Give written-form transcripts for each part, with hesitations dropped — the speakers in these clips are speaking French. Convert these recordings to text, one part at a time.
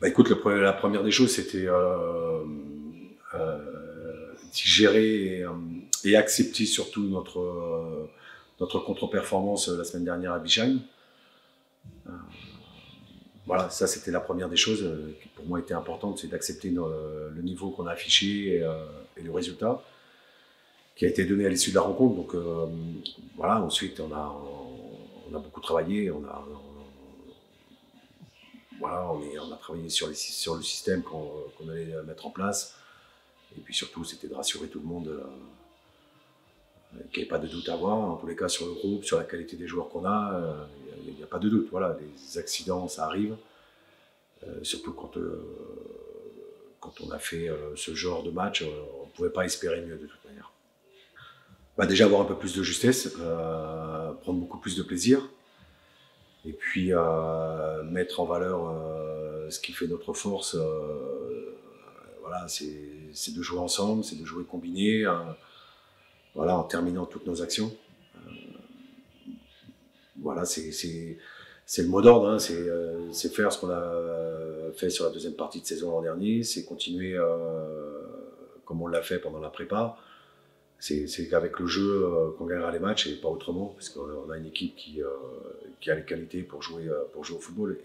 Bah écoute, la première des choses, c'était digérer et accepter surtout notre contre-performance la semaine dernière à Bichheim. Voilà, ça c'était la première des choses qui pour moi était importante, c'est d'accepter le niveau qu'on a affiché et le résultat qui a été donné à l'issue de la rencontre. Donc voilà, ensuite on a beaucoup travaillé, voilà, on a travaillé sur le système qu'on allait mettre en place. Et puis surtout, c'était de rassurer tout le monde qu'il n'y ait pas de doute à avoir. En tous les cas, sur le groupe, sur la qualité des joueurs qu'on a, il n'y a pas de doute. Voilà, les accidents, ça arrive. Surtout quand on a fait ce genre de match, on ne pouvait pas espérer mieux de toute manière. Bah, déjà avoir un peu plus de justesse, prendre beaucoup plus de plaisir, et puis mettre en valeur ce qui fait notre force. Voilà, c'est de jouer ensemble, c'est de jouer combiné, voilà, en terminant toutes nos actions. Voilà, c'est le mot d'ordre, hein, c'est faire ce qu'on a fait sur la deuxième partie de saison l'an dernier, c'est continuer comme on l'a fait pendant la prépa. C'est qu'avec le jeu qu'on gagnera les matchs et pas autrement, parce qu'on a une équipe qui a les qualités pour jouer au football.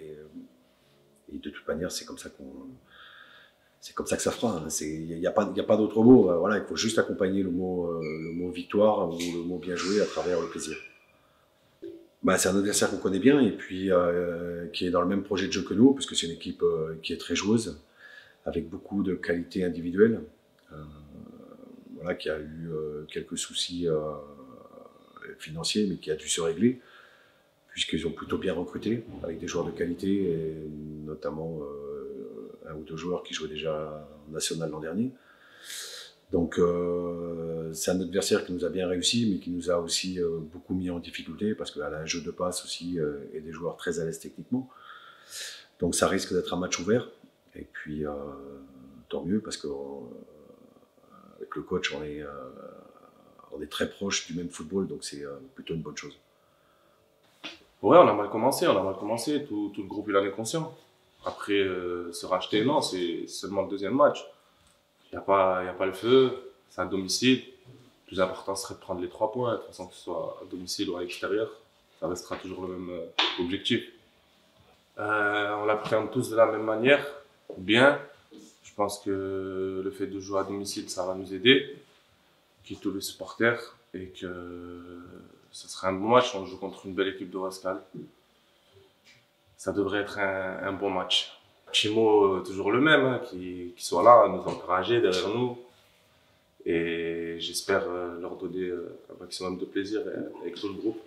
Et de toute manière, c'est comme ça que ça fera. Il n'y a pas d'autre mot. Voilà, il faut juste accompagner le mot victoire ou le mot bien joué à travers le plaisir. Bah, c'est un adversaire qu'on connaît bien et puis qui est dans le même projet de jeu que nous, parce que c'est une équipe qui est très joueuse, avec beaucoup de qualités individuelles. Voilà, qui a eu quelques soucis financiers, mais qui a dû se régler, puisqu'ils ont plutôt bien recruté, avec des joueurs de qualité, et notamment un ou deux joueurs qui jouaient déjà en national l'an dernier. Donc c'est un adversaire qui nous a bien réussi, mais qui nous a aussi beaucoup mis en difficulté, parce qu'elle a un jeu de passe aussi et des joueurs très à l'aise techniquement. Donc ça risque d'être un match ouvert, et puis tant mieux, parce que avec le coach, on est très proche du même football, donc c'est plutôt une bonne chose. Ouais, on a mal commencé, tout le groupe il en est conscient. Après, se racheter, non, c'est seulement le deuxième match. Il n'y a pas le feu, c'est à domicile. Le plus important serait de prendre les 3 points, de toute façon que ce soit à domicile ou à l'extérieur. Ça restera toujours le même objectif. On l'appréhende tous de la même manière, bien. Je pense que le fait de jouer à domicile, ça va nous aider, qui tous les supporters, et que ça sera un bon match. On joue contre une belle équipe de Rascal. Ça devrait être un bon match. Chimo, toujours le même, hein, qui soit là, nous encourager derrière nous. Et j'espère leur donner un maximum de plaisir avec tout le groupe.